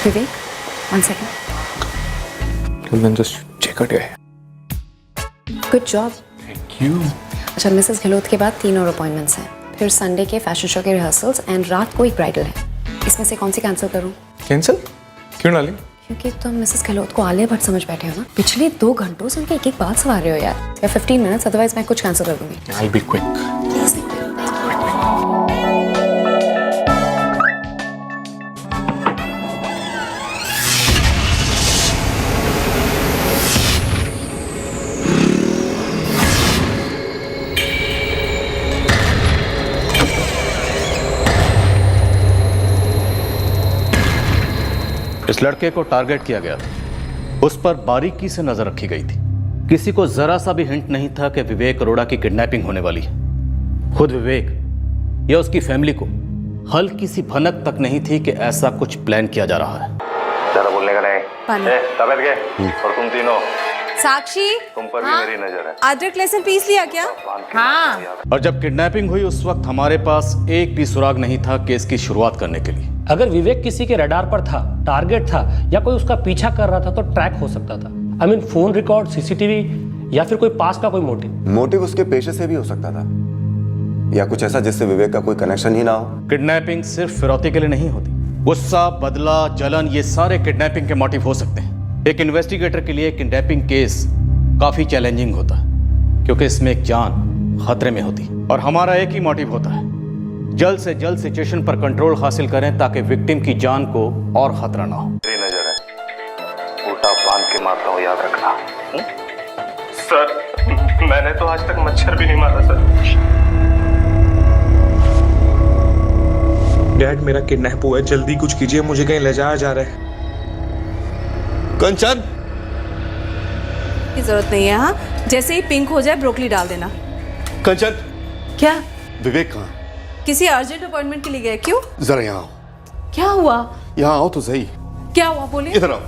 Vivek, 1 second. Then just check out your hair. Good job. Thank you. अच्छा, Mrs Gehlot के बाद 3 और appointments हैं, फिर संडे के फैशन शो के रिहर्सल्स एंड रात को एक ब्राइडल है। इसमें से कौन सी कैंसिल करूं? Cancel? क्यों डाली? क्योंकि तुम मिसेस गहलोत को आलिया भट्ट समझ बैठे हो ना। पिछले 2 घंटों से उनके एक बात सवार रहे हो यार। 15 मिनट्स, अदरवाइज मैं कुछ कैंसिल कर दूंगी। I'll be quick. प्लीज। इस लड़के को टारगेट किया गया था, उस पर बारीकी से नजर रखी गई थी। किसी को जरा सा भी हिंट नहीं था कि विवेक अरोड़ा की किडनैपिंग होने वाली है। खुद विवेक या उसकी फैमिली को हल्की सी भनक तक नहीं थी कि ऐसा कुछ प्लान किया जा रहा है। ज्यादा बोलने का नहीं। तबियत के और तुम तीनों, साक्षी, तुम पर भी मेरी नजर है। अदरक लहसुन पीस लिया क्या? हाँ। और जब किडनैपिंग हुई उस वक्त हमारे पास एक भी सुराग नहीं था केस की शुरुआत करने के लिए। अगर विवेक किसी के रडार पर था, टारगेट था या कोई उसका पीछा कर रहा था तो ट्रैक हो सकता था। I mean phone record, CCTV या फिर कोई पास का कोई मोटिव उसके पेशे से भी हो सकता था, या कुछ ऐसा जिससे विवेक का कोई कनेक्शन ही ना हो। किडनैपिंग सिर्फ फिरौती के लिए नहीं होती। गुस्सा, बदला, जलन, ये सारे किडनैपिंग के मोटिव हो सकते हैं। एक इन्वेस्टिगेटर के लिए किडनैपिंग केस काफी चैलेंजिंग होता है, क्योंकि इसमें एक जान खतरे में होती है। और हमारा एक ही मोटिव होता है, जल्द से जल्द सिचुएशन पर कंट्रोल हासिल करें ताकि विक्टिम की जान को और खतरा ना हो। मेरी नजर है, उल्टा बांध के मारता हूँ, याद रखना। सर, मैंने तो आज तक मच्छर भी नहीं मारा सर। डैड, मेरा किडनैप हुआ है, जल्दी कुछ कीजिए, मुझे कहीं ले जाया जा रहा है। कंचन, की जरूरत नहीं है। हाँ, जैसे ही पिंक हो जाए ब्रोकली डाल देना। कंचन, क्या? विवेक कहाँ? किसी अर्जेंट अपॉइंटमेंट के लिए गए? क्यों? जरा यहाँ आओ। क्या हुआ? यहाँ आओ तो सही। क्या हुआ, बोलिए। इधर आओ।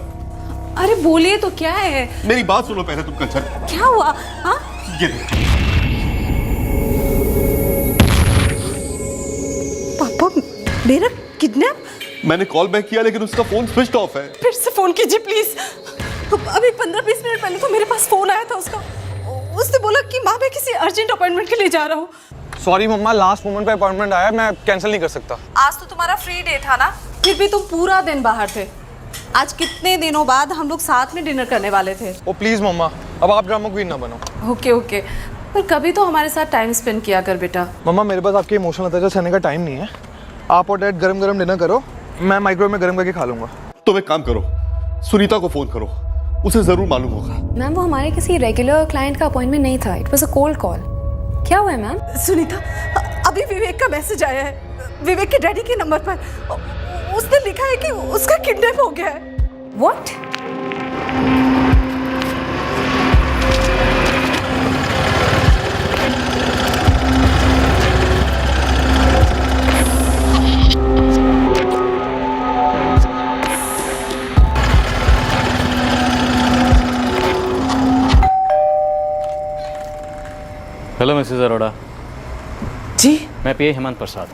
अरे बोलिए तो, क्या है? मेरी बात सुनो पहले तुम। कंचन, क्या हुआ? हाँ, ये देखो। पापा मेरा किडनैप? मैंने कॉल बैक किया लेकिन उसका फोन स्विच ऑफ है। फिर से फोन कीजिए प्लीज। अभी 15-20 मिनट पहले तो मेरे पास फोन आया था उसका। उसने बोला कि माँ, मैं किसी अर्जेंट अपॉइंटमेंट के लिए जा रहा हूँ। सॉरी मम्मा, लास्ट मोमेंट पे अपॉइंटमेंट आया, मैं कैंसिल नहीं कर सकता। आज तो तुम्हारा फ्री डे था ना, फिर भी तुम पूरा दिन बाहर थे। आज कितने दिनों बाद हम लोग साथ में डिनर करने वाले थे। ओ प्लीज मम्मा, अब आप ड्रामा क्वीन ना बनो। ओके ओके, पर कभी तो हमारे साथ टाइम स्पेंड किया कर बेटा। मम्मा, मेरे पास आपके इमोशनल अटैच सहने का टाइम नहीं है। आप और डैड गरम गरम डिनर करो, मैं माइक्रोवेव में गरम करके खा लूंगा। तुम एक काम करो, सुनीता को फोन करो, उसे जरूर मालूम होगा। मैम, वो हमारे किसी रेगुलर क्लाइंट का अपॉइंटमेंट नहीं था, it was a cold call. क्या हुआ है मैम? सुनीता, अभी विवेक का मैसेज आया है, विवेक के डैडी के नंबर पर। उसने लिखा है कि उसका किडनैप हो गया है। व्हाट? Hello Mrs Arora. जी? मैं पीए हेमंत प्रसाद।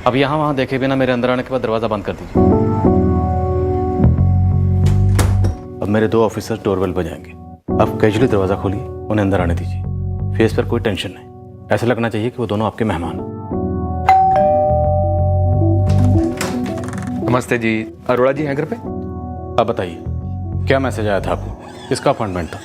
अब यहाँ वहाँ देखे बिना मेरे अंदर आने के बाद दरवाज़ा बंद कर दीजिए। अब मेरे 2 ऑफिसर डोरबेल बजाएंगे। अब कैजुअली दरवाज़ा खोलिए, उन्हें अंदर आने दीजिए। फेस पर कोई टेंशन नहीं, ऐसा लगना चाहिए कि वो दोनों आपके मेहमान हैं। नमस्ते जी, अरोड़ा जी हैं घर पे? अब बताइए, क्या मैसेज आया था आपको? किसका अपॉइंटमेंट था?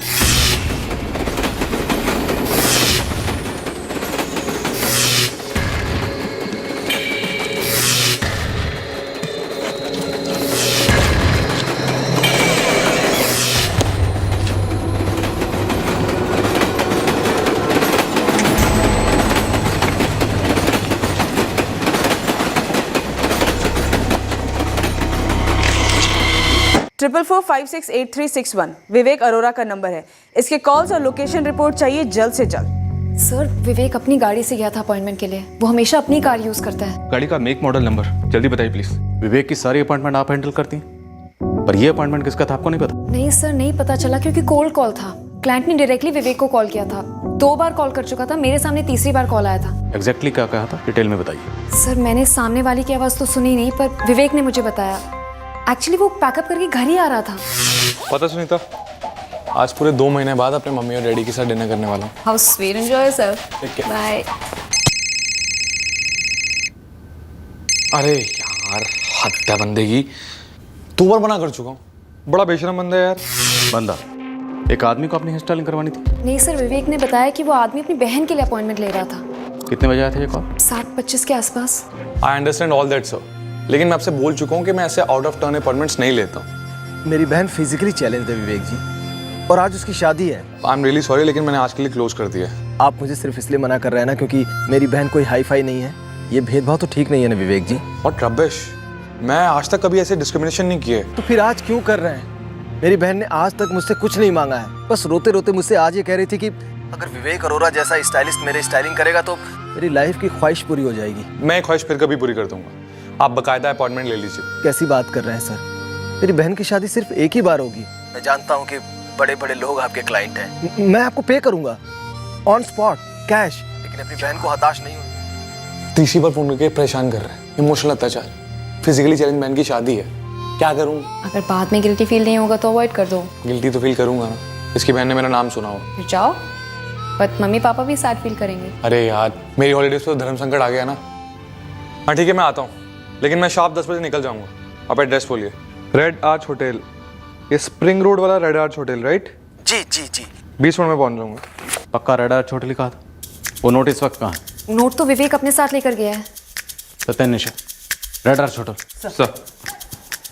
ट्रिपल 4568361 विवेक अरोड़ा का नंबर है। इसके कॉल्स और लोकेशन रिपोर्ट चाहिए जल्द से जल्द। सर, विवेक अपनी गाड़ी से गया था अपॉइंटमेंट के लिए, वो हमेशा अपनी कार यूज करता है। गाड़ी का मेक मॉडल नंबर जल्दी बताइए प्लीज। विवेक की सारी अपॉइंटमेंट आप हैंडल करती हैं, पर ये अपॉइंटमेंट किसका था आपको नहीं पता? नहीं सर, नहीं पता चला क्योंकि कोल्ड कॉल था। क्लाइंट ने डायरेक्टली विवेक को कॉल किया था, 2 बार कॉल कर चुका था, मेरे सामने तीसरी बार कॉल आया था। एग्जैक्टली क्या कहा था, डिटेल में बताइए। सर, मैंने सामने वाली की आवाज़ तो सुनी नहीं, पर विवेक ने मुझे बताया एक्चुअली वो पैकअप करके घर ही आ रहा था। पता सुनीता, आज पूरे 2 महीने बाद अपने मम्मी और डैडी के साथ डिनर करने वाला हूँ। How sweet, enjoy yourself. ठीक है। बाय। अरे यार, हद है बंदे की। 2 बार मना कर चुका हूँ। बड़ा बेशरम बंदा है यार। बंदा, एक आदमी को अपनी हेयर स्टाइलिंग करवानी थी। नहीं सर, विवेक ने बताया कि वो आदमी अपनी बहन के लिए अपॉइंटमेंट ले रहा था। कितने बजे आया था ये कॉल? 7:25 के आसपास। I understand all that sir, लेकिन मैं आपसे बोल चुका हूँ कि मैं ऐसे आउट ऑफ टर्न अपॉइंटमेंट्स नहीं लेता हूँ। मेरी बहन फिजिकली चैलेंज है विवेक जी, और आज उसकी शादी है। आई एम रियली सॉरी, लेकिन मैंने आज के लिए क्लोज कर दिया है। आप मुझे सिर्फ इसलिए मना कर रहे हैं ना क्योंकि मेरी बहन कोई हाई फाई नहीं है। ये भेदभाव तो ठीक नहीं है ना विवेक जी। और रबिश, मैं आज तक कभी ऐसे डिस्क्रिमिनेशन नहीं किए। तो फिर आज क्यों कर रहे हैं? मेरी बहन ने आज तक मुझसे कुछ नहीं मांगा है, बस रोते रोते मुझसे आज ये कह रही थी कि अगर विवेक अरोरा जैसा स्टाइलिस्ट मेरे स्टाइलिंग करेगा तो मेरी लाइफ की ख्वाहिश पूरी हो जाएगी। मैं ख्वाहिश फिर कभी पूरी कर दूंगा। आप बकायदा अपॉइंटमेंट ले लीजिए। कैसी बात कर रहे हैं सर? मेरी बहन की शादी सिर्फ एक ही बार होगी। मैं जानता हूँ कि बड़े बड़े लोग आपके क्लाइंट हैं। मैं आपको पे करूंगा ऑन स्पॉट कैश, लेकिन अपनी बहन को हताश नहीं हूँ। तीसरी बार फोन करके परेशान कर रहे हैं। इमोशनल अत्याचार, फिजिकली चैलेंज बहन की शादी है, क्या करूँ? अगर बाद में गिल्टी फील नहीं होगा तो अवॉइड कर दो। गिल्टी तो फील करूंगा ना, इसकी बहन ने मेरा नाम सुना हो। फिर जाओ, बट मम्मी पापा भी साथ फील करेंगे। अरे यार, मेरी हॉलीडेज पे तो धर्म संकट आ गया ना। हाँ ठीक है, मैं आता हूँ, लेकिन मैं शार्प 10 बजे निकल जाऊंगा। आप एड्रेस बोलिए। रेड आर्च होटल, ये स्प्रिंग रोड वाला रेड आर्च होटल, राइट? जी जी जी। 20 मिनट में पहुंच जाऊंगा। पक्का रेड आर्च होटल लिखा था? वो नोट इस वक्त कहाँ है? नोट तो विवेक अपने साथ लेकर गया है। सत्यन निशा, रेड आर्च होटल। सर,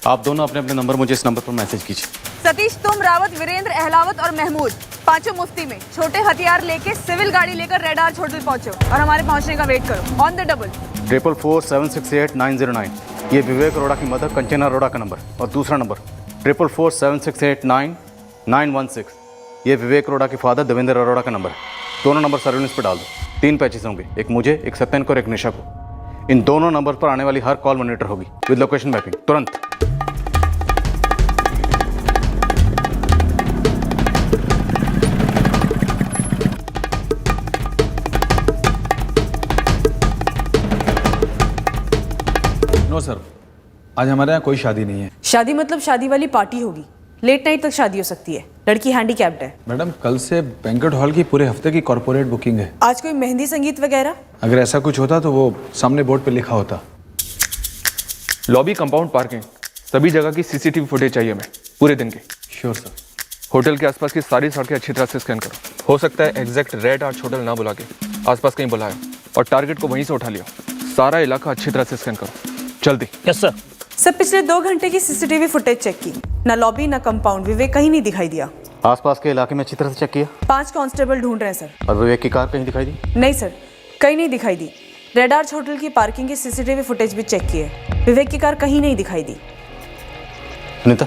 आप दोनों अपने अपने नंबर मुझे इस नंबर पर मैसेज कीजिए। सतीश, तुम, रावत, वीरेंद्र, अहलावत और महमूद, पांचों मुफ्ती में छोटे हथियार लेके सिविल गाड़ी लेकर रेड आर्च होटल पहुंचो और हमारे पहुंचने का वेट करो। On the double. 444-768-909, ये विवेक अरोड़ा की मदर कंचना अरोड़ा का नंबर। और दूसरा नंबर 444-768-9916, ये विवेक अरोड़ा के फादर देवेंद्र अरोड़ा का नंबर है। दोनों नंबर सर्विलेंस पर डाल दो। 3 पैचेस होंगे, एक मुझे, एक सत्यन को और एक निशा को। इन दोनों नंबर पर आने वाली हर कॉल मॉनिटर होगी विद लोकेशन मैपिंग, तुरंत। नो सर, आज हमारे यहाँ कोई शादी नहीं है। शादी मतलब शादी वाली पार्टी होगी। लेट नाइट तक शादी हो सकती है। लड़की हैंडीकैप्ड है। मैडम, कल से बैंक्वेट हॉल की पूरे हफ्ते की कॉर्पोरेट बुकिंग है। आज कोई मेहंदी संगीत वगैरह? अगर ऐसा कुछ होता तो वो सामने बोर्ड पे लिखा होता। लॉबी, कंपाउंड, पार्किंग, सभी जगह की सीसीटीवी फुटेज चाहिए हमें पूरे दिन की। Sure sir. होटल के आसपास की सारी सड़कें अच्छी तरह से स्कैन करो। हो सकता है एग्जैक्ट रेड आर्च होटल ना बुला के आसपास कहीं बुलाए, और टारगेट को वहीं से उठा लियो। सारा इलाका अच्छी तरह से स्कैन करो, जल्दी। Yes sir. सर, पिछले 2 घंटे की सीसीटीवी फुटेज चेक की, ना लॉबी ना कंपाउंड, विवेक कहीं नहीं दिखाई दिया। आसपास के इलाके में अच्छी तरह से चेक किया? 5 कांस्टेबल ढूंढ रहे हैं सर। और विवेक की कार कहीं दिखाई दी? नहीं सर, कहीं नहीं दिखाई दी। रेड आर्च होटल की पार्किंग की सीसीटीवी फुटेज भी चेक की है, विवेक की कार कहीं नहीं दिखाई दी। Sunita,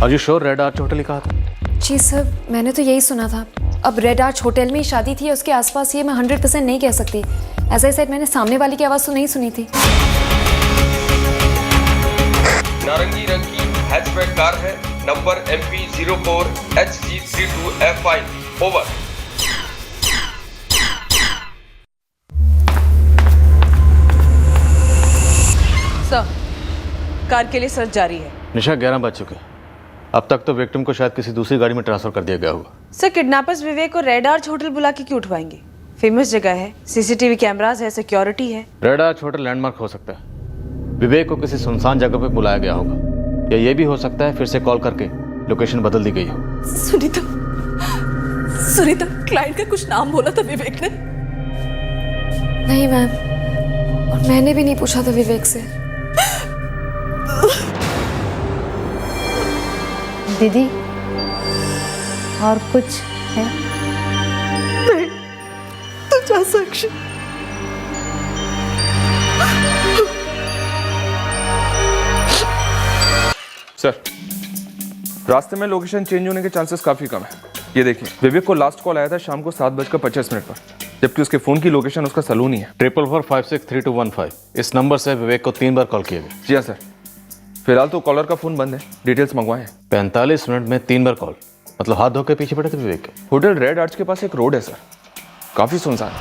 are you sure red arch hotel ही कहा था? जी सर, मैंने तो यही सुना था। अब रेड आर्च होटल में ही शादी थी, उसके आसपास ये मैं 100% नहीं कह सकती। एज आई सेड, मैंने सामने वाली की आवाज़ तो नहीं सुनी थी। नारंगी रंग की हैचबैक कार है, number MP04HG32F5। Over. Sir, car के लिए सर्च जारी है। निशा, 11 बज चुके हैं। अब तक तो विक्टिम को शायद किसी दूसरी गाड़ी में ट्रांसफर कर दिया गया होगा। सर, किडनैपर्स विवेक को रेड आर्च होटल बुला के क्यों उठवाएंगे? फेमस जगह है, सीसीटीवी कैमरास है, सिक्योरिटी है। रेड आर्च होटल लैंडमार्क हो सकता है। विवेक को किसी सुनसान जगह पे बुलाया गया होगा, या ये भी हो सकता है फिर से कॉल करके लोकेशन बदल दी गई हो। सुनीता, क्लाइंट का कुछ नाम बोला था विवेक ने? नहीं मैम, और मैंने भी नहीं पूछा था विवेक से। दीदी, और कुछ है? नहीं, तू जा साक्षी। सर, रास्ते में लोकेशन चेंज होने के चांसेस काफी कम है। ये देखिए, विवेक को लास्ट कॉल आया था शाम को 7:50 पर, जबकि उसके फोन की लोकेशन उसका सलून ही है। 444563215, इस नंबर से विवेक को 3 बार कॉल किया गया। जी हाँ सर। फिलहाल तो कॉलर का फोन बंद है, डिटेल्स मंगवाए। 45 मिनट में 3 बार कॉल, मतलब हाथ धो के पीछे पड़े थे विवेक के। होटल रेड आर्च के पास एक रोड है सर, काफी सुनसान है।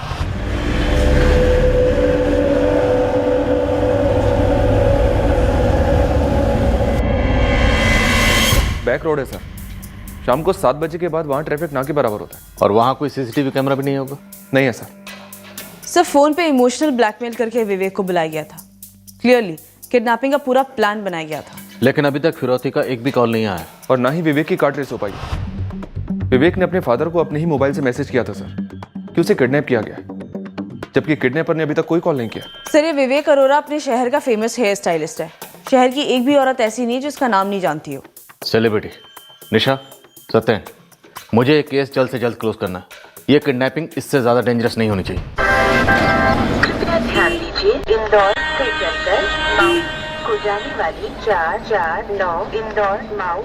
बैक रोड है सर। शाम को 7 बजे के बाद वहाँ ट्रैफिक ना के बराबर होता है। और वहाँ कोई सीसीटीवी कैमरा भी नहीं होगा? नहीं है सर। सर फोन पे इमोशनल ब्लैकमेल करके विवेक को बुलाया गया था। क्लियरली किडनैपिंग का पूरा प्लान बनाया गया था। लेकिन अभी तक फिरौती का एक भी कॉल नहीं आया और ना ही विवेक की कार ट्रेस हो पाई। विवेक ने अपने फादर को अपने ही मोबाइल से मैसेज किया था सर कि उसे किडनैप किया गया, जबकि किडनैपर ने अभी तक कोई कॉल नहीं किया। सर ये विवेक अरोरा अपने शहर का फेमस हेयर स्टाइलिस्ट है। शहर की एक भी औरत ऐसी नहीं जिसका नाम नहीं जानती हो। सेलिब्रिटी निशा, सत्यन, मुझे ये केस जल्द से जल्द क्लोज करना है। ये किडनैपिंग इससे ज्यादा डेंजरस नहीं होनी चाहिए। कृपया ध्यान दीजिए, इंदौर से चलकर माऊ को जाने वाली 449 इंदौर माऊ।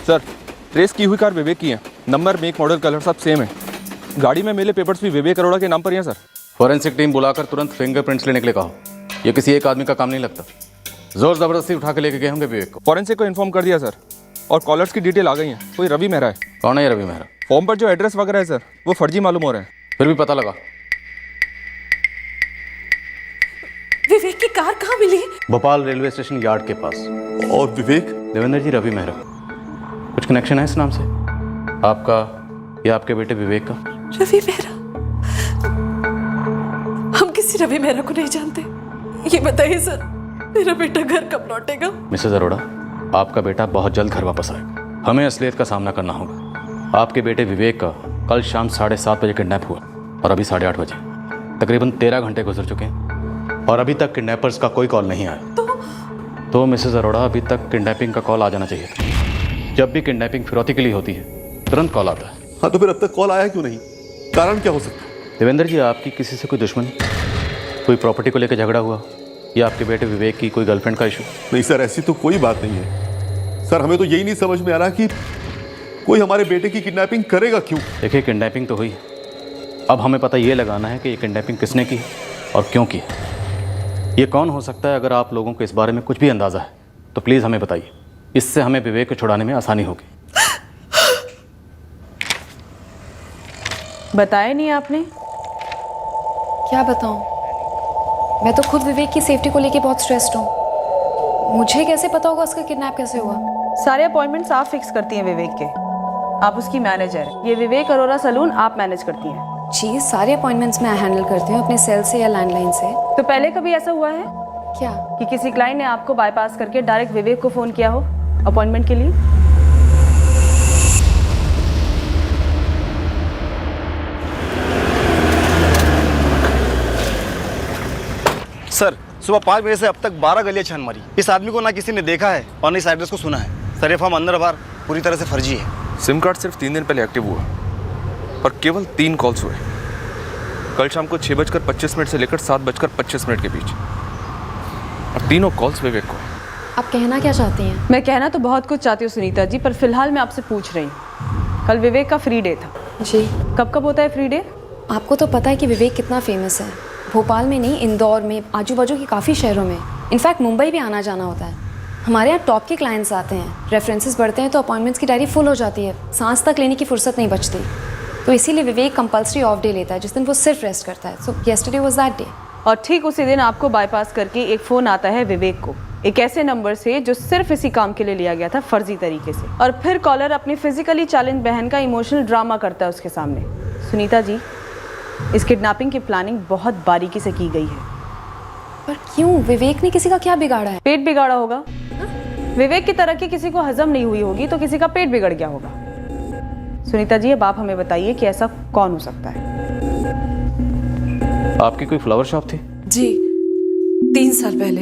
सर ट्रेस की हुई कार विवेक की है। नंबर, मेक, मॉडल, कलर सब सेम है। गाड़ी में मिले पेपर्स भी विवेक अरोड़ा के नाम पर ही हैं सर। फॉरेंसिक टीम बुलाकर तुरंत फिंगरप्रिंट्स लेने के लिए कहो। ये किसी एक आदमी का काम नहीं लगता। जोर जबरदस्ती उठा के लेके गए होंगे विवेक को। फॉरेंसिक को इन्फॉर्म कर दिया सर, और कॉलर्स की डिटेल आ गई है। कोई रवि मेहरा है। कौन है ये रवि मेहरा? फॉर्म पर जो एड्रेस वगैरह है सर वो फर्जी मालूम हो रहे हैं। फिर भी पता लगा। विवेक की कार कहाँ मिली? भोपाल रेलवे स्टेशन यार्ड के पास। और विवेक? देवेंद्र जी, रवि मेहरा। कुछ कनेक्शन है इस नाम से आपका या आपके बेटे विवेक का? रवि मेहरा? हम किसी रवि मेहरा को नहीं जानते। ये बताइए सर, मेरा बेटा घर कब लौटेगा? मिसेज अरोड़ा, आपका बेटा बहुत जल्द घर वापस आएगा। हमें असलियत का सामना करना होगा। आपके बेटे विवेक का कल शाम 7:30 बजे किडनैप हुआ और अभी 8:30 बजे। तकरीबन 13 घंटे गुजर चुके हैं और अभी तक किडनैपर्स का कोई कॉल नहीं आया। तो मिसेज अरोड़ा, अभी तक किडनैपिंग का कॉल आ जाना चाहिए था। जब भी किडनैपिंग फिरौती के लिए होती है तुरंत कॉल आता है। हाँ, तो फिर अब तक कॉल आया क्यों नहीं? कारण क्या हो सकता है? देवेंद्र जी, आपकी किसी से कोई दुश्मनी, कोई प्रॉपर्टी को लेकर झगड़ा हुआ, या आपके बेटे विवेक की कोई गर्लफ्रेंड का इशू? नहीं सर, ऐसी तो कोई बात नहीं है सर। हमें तो यही नहीं समझ में आ रहा कि कोई हमारे बेटे की किडनैपिंग करेगा क्यों। देखिए, किडनैपिंग तो हुई, अब हमें पता ये लगाना है कि ये किडनैपिंग किसने की और क्यों की। ये कौन हो सकता है? अगर आप लोगों को इस बारे में कुछ भी अंदाज़ा है तो प्लीज़ हमें बताइए। इससे हमें विवेक को छुड़ाने में आसानी होगी। बताया नहीं आपने? क्या बताऊं? मैं तो खुद विवेक की सेफ्टी को लेके बहुत स्ट्रेस्ड हूँ। मुझे कैसे पता होगा उसका किडनैप कैसे हुआ? सारे अपॉइंटमेंट्स आप फिक्स करती हैं विवेक के। आप उसकी मैनेजर। ये विवेक अरोरा सलून आप मैनेज करती हैं। जी, सारे अपॉइंटमेंट्स मैं हैंडल करती हूँ अपने सेल से या लैंडलाइन से। तो पहले कभी ऐसा हुआ है क्या कि किसी क्लाइंट ने आपको बाईपास करके डायरेक्ट विवेक को फोन किया हो अपॉइंटमेंट के लिए? सर, सुबह 5 बजे से अब तक 12 गलियां छान मारी। इस आदमी को ना किसी ने देखा है और ना इस एड्रेस को सुना है। सर, ये फॉर्म अंदर बाहर पूरी तरह से फर्जी है। सिम कार्ड सिर्फ 3 दिन पहले एक्टिव हुआ और केवल 3 कॉल्स हुए। कल शाम को 6:25 से लेकर 7:25 के बीच। और तीनों कॉल्स विवेक को। आप कहना क्या चाहती हैं? मैं कहना तो बहुत कुछ चाहती हूँ सुनीता जी, पर फिलहाल मैं आपसे पूछ रही हूँ। कल विवेक का फ्री डे था। जी। कब कब होता है फ्री डे? आपको तो पता है कि विवेक कितना फेमस है। भोपाल में नहीं, इंदौर में, आजू बाजू के काफ़ी शहरों में, इनफैक्ट मुंबई भी आना जाना होता है। हमारे यहाँ टॉप के क्लाइंट्स आते हैं, रेफरेंसेस बढ़ते हैं तो अपॉइंटमेंट्स की डायरी फुल हो जाती है। सांस तक लेने की फुर्सत नहीं बचती। तो इसीलिए विवेक कंपल्सरी ऑफ डे लेता है जिस दिन वो सिर्फ रेस्ट करता है। सो येस्टरडे वाज दैट डे। और ठीक उसी दिन आपको बाईपास करके एक फ़ोन आता है विवेक को, एक ऐसे नंबर से जो सिर्फ इसी काम के लिए लिया गया था, फर्जी तरीके से। और फिर कॉलर अपनी फिजिकली चैलेंज बहन का इमोशनल ड्रामा करता है उसके सामने। सुनीता जी, इस किडनैपिंग की प्लानिंग बहुत बारीकी से की गई है। पर क्यों? विवेक ने किसी का क्या बिगाड़ा है? पेट बिगाड़ा होगा। विवेक की तरक्की किसी को हजम नहीं हुई होगी तो किसी का पेट बिगड़ गया होगा। सुनीता जी, अब आप हमें बताइए कि ऐसा कौन हो सकता है? आपकी कोई फ्लावर शॉप थी? जी, 3 साल पहले,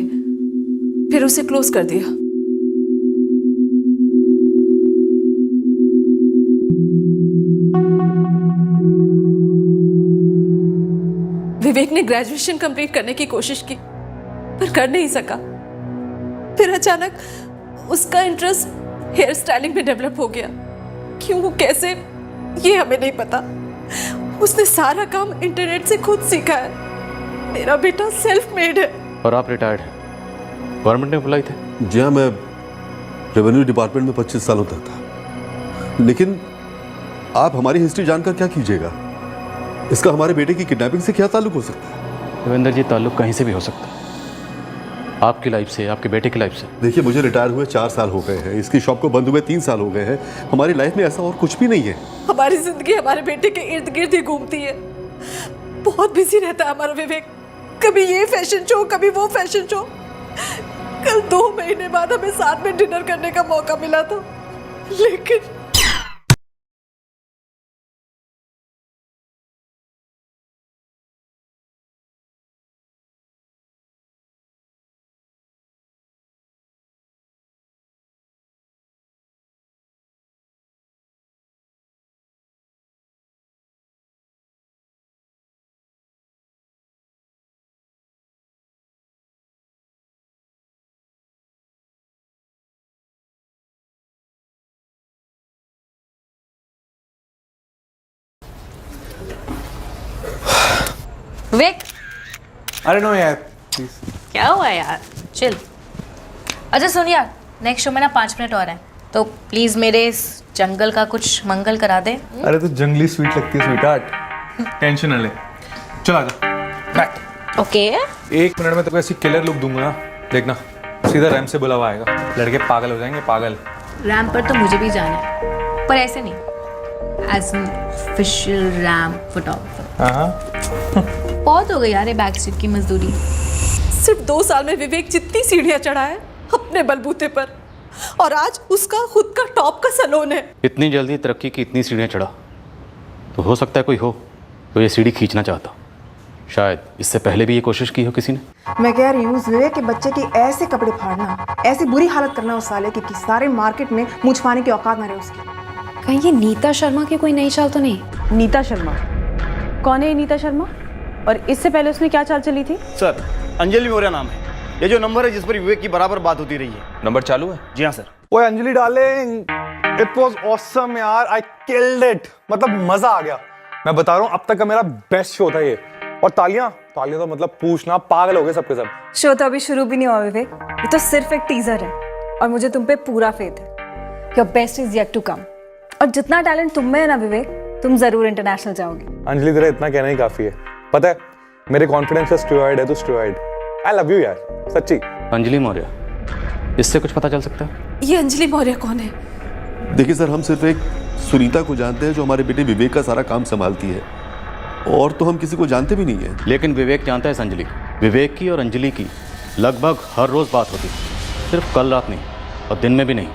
फिर उसे क्लोज कर दिया। विवेक ने ग्रेजुएशन कंप्लीट करने की कोशिश की पर कर नहीं सका। फिर अचानक उसका इंटरेस्ट हेयर स्टाइलिंग में डेवलप हो गया। क्यों कैसे ये हमें नहीं पता। उसने सारा काम इंटरनेट से खुद सीखा है। मेरा बेटा सेल्फ मेड है। और आप रिटायर्ड हैं, गवर्नमेंट ने बुलाई थे? जी हाँ, मैं रेवेन्यू डिपार्टमेंट में 25 सालों तक था। लेकिन आप हमारी हिस्ट्री जानकर क्या कीजिएगा? इसका हमारे बेटे की किडनैपिंग से क्या ताल्लुक हो सकता है? देवेंद्र जी, ताल्लुक कहीं से भी हो सकता है, आपकी लाइफ से, आपके बेटे की लाइफ से। देखिए, मुझे रिटायर हुए 4 साल हो गए हैं, इसकी शॉप को बंद हुए 3 साल हो गए हैं। हमारी लाइफ में ऐसा और कुछ भी नहीं है। हमारी जिंदगी हमारे बेटे के इर्द गिर्द ही घूमती है। बहुत बिजी रहता है हमारा विवेक, कभी ये फैशन शो, कभी वो फैशन शो। कल 2 महीने बाद हमें साथ में डिनर करने का मौका मिला था, लेकिन विवेक, अरे नो यार, प्लीज। क्या हुआ यार, चिल। अच्छा सुन यार, नेक्स्ट शो में ना 5 मिनट और हैं, तो प्लीज मेरे इस जंगल का कुछ मंगल करा दे। अरे तो जंगली स्वीट लगती है स्वीटहार्ट, टेंशन न ले। चल आजा, बैठ। ओके। 1 मिनट में तो ऐसी किलर लुक दूंगा ना, देखना सीधा रैम से बुलावा आएगा। लड़के पागल हो जाएंगे, पागल। रैम पर तो मुझे भी जाना है, पर ऐसे नहीं, as an official ram photographer. हाँ। बहुत हो गई यार ये बैक सीट की मजदूरी। सिर्फ 2 साल में विवेक जितनी सीढ़ियां चढ़ा है अपने बलबूते पर, और आज उसका खुद का टॉप का सैलून है। इतनी जल्दी तरक्की की इतनी सीढ़ियाँ चढ़ा, तो हो सकता है कोई हो तो ये सीढ़ी खींचना चाहता। शायद इससे पहले भी ये कोशिश की हो किसी ने। मैं कह रही हूँ विवेक के बच्चे के ऐसे कपड़े फाड़ना, ऐसी बुरी हालत करना उस साले की कि सारे मार्केट में मुँह छुपाने की औकात ना रहे उसकी। कहीं ये नीता शर्मा की कोई नई चाल तो नहीं? नीता शर्मा? कौन है ये नीता शर्मा? और इससे पहले उसने क्या चाल चली थी? सर, अंजलि मौर्य नाम है। ये जो नंबर है जिस पर विवेक की बराबर बात होती रही है। नंबर चालू है? जी हाँ सर। ओए Anjali darling, it was awesome यार, आई किल्ड इट। मतलब मजा आ गया। मैं बता रहा हूँ, अब तक का मेरा बेस्ट शो था ये। और तालियां तो मतलब पूछना, पागल हो गए सबके सब। शो तो अभी शुरू भी नहीं हुआ विवेक, ये तो सिर्फ एक टीजर है और मुझे तुम पे पूरा फेथ है। Your best is yet to come. और जितना टैलेंट तुम में है ना विवेक, तुम जरूर इंटरनेशनल जाओगे। अंजलि, तेरा इतना कहना ही काफी है। पता है, मेरे कॉन्फिडेंस का स्टेरॉइड है, तू स्टेरॉइड। आई लव यू यार, सच्ची। अंजलि मौर्य, इससे कुछ पता चल सकता है? ये अंजलि मौर्य कौन है? देखिए सर, हम सिर्फ एक सुनीता को जानते हैं जो हमारे बेटे विवेक का सारा काम संभालती है, और तो हम किसी को जानते भी नहीं है। लेकिन विवेक जानता है इस अंजलि को। विवेक की और अंजलि की लगभग हर रोज बात होती है, सिर्फ कल रात नहीं और दिन में भी नहीं।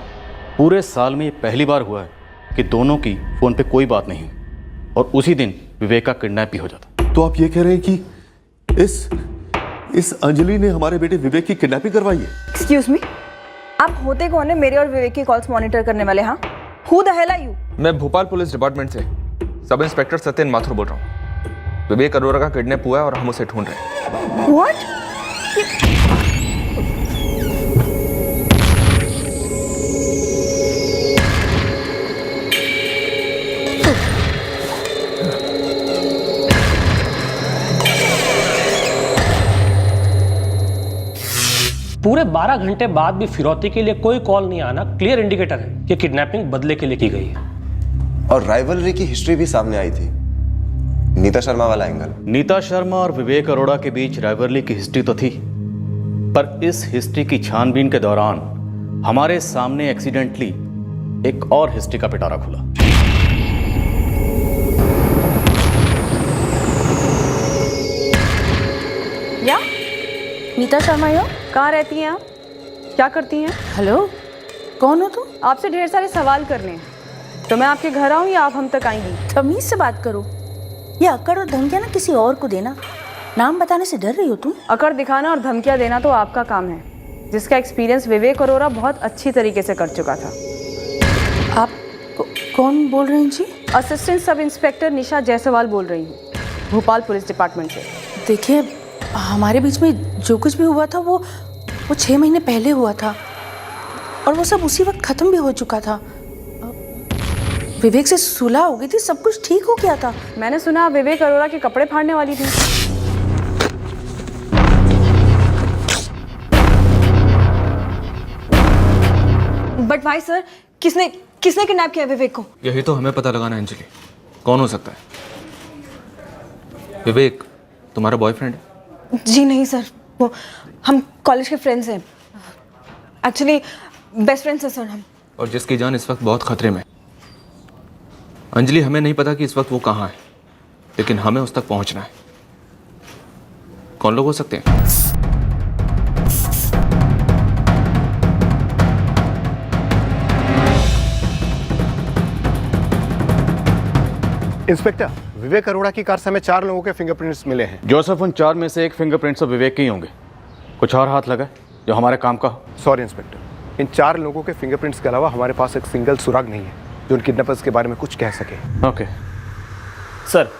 पूरे साल में ये पहली बार हुआ है कि दोनों की फोन पे कोई बात नहीं, और उसी दिन विवेक का किडनैप भी हो जाता। तो आप ये कह रहे हैं कि इस अंजलि ने हमारे बेटे विवेक की किडनैपिंग करवाई है? एक्सक्यूज मी, आप होते कौन है मेरे और विवेक की कॉल्स मॉनिटर करने वाले? हाँ, who the hell are you? मैं भोपाल पुलिस डिपार्टमेंट से सब इंस्पेक्टर सत्यन माथुर बोल रहा हूँ। विवेक अरोरा का किडनैप हुआ है और हम उसे ढूंढ रहे हैं। What? पूरे 12 घंटे बाद भी फिरौती के लिए कोई कॉल नहीं आना क्लियर इंडिकेटर है कि किडनैपिंग बदले के लिए की गई है। और राइवलरी की हिस्ट्री भी सामने आई थी, नीता शर्मा वाला एंगल। नीता शर्मा और विवेक अरोड़ा के बीच राइवलरी की हिस्ट्री तो थी, पर इस हिस्ट्री की छानबीन के दौरान हमारे सामने एक्सीडेंटली एक और हिस्ट्री का पिटारा खुला। या नीता शर्मा यो, कहाँ रहती हैं आप? क्या करती हैं? हेलो, कौन हो तुम? आपसे ढेर सारे सवाल करने हैं, तो मैं आपके घर आऊँ या आप हम तक आएंगी? तमीज से बात करो। ये अकड़ और धमकियां ना किसी और को देना। नाम बताने से डर रही हो तुम? अकड़ दिखाना और धमकियां देना तो आपका काम है, जिसका एक्सपीरियंस विवेक अरोरा बहुत अच्छी तरीके से कर चुका था। आप कौन बोल रहे हैं जी? असिस्टेंट सब इंस्पेक्टर निशा जायसवाल बोल रही हूँ, भोपाल पुलिस डिपार्टमेंट से। देखिए, हमारे बीच में जो कुछ भी हुआ था वो 6 महीने पहले हुआ था और वो सब उसी वक्त खत्म भी हो चुका था। विवेक से सुलह हो गई थी, सब कुछ ठीक हो गया था। मैंने सुना आप विवेक अरोड़ा के कपड़े फाड़ने वाली थी। बट भाई सर, किसने किडनैप किया विवेक को? यही तो हमें पता लगाना है अंजलि, कौन हो सकता है? विवेक तुम्हारा बॉयफ्रेंड है? जी नहीं सर, वो हम कॉलेज के फ्रेंड्स हैं, एक्चुअली बेस्ट फ्रेंड्स हैं सर हम। और जिसकी जान इस वक्त बहुत खतरे में। अंजलि, हमें नहीं पता कि इस वक्त वो कहाँ है, लेकिन हमें उस तक पहुंचना है। कौन लोग हो सकते हैं? इंस्पेक्टर, विवेक अरोड़ा की कार से हमें 4 लोगों के फिंगरप्रिंट्स मिले हैं। जोसेफ, उन 4 में से एक फिंगरप्रिंट्स तो विवेक के ही होंगे। कुछ और हाथ लगा जो हमारे काम का हो? सॉरी इंस्पेक्टर, इन 4 लोगों के फिंगरप्रिंट्स के अलावा हमारे पास एक सिंगल सुराग नहीं है जो उन किडनैपर्स के बारे में कुछ कह सके। ओके सर,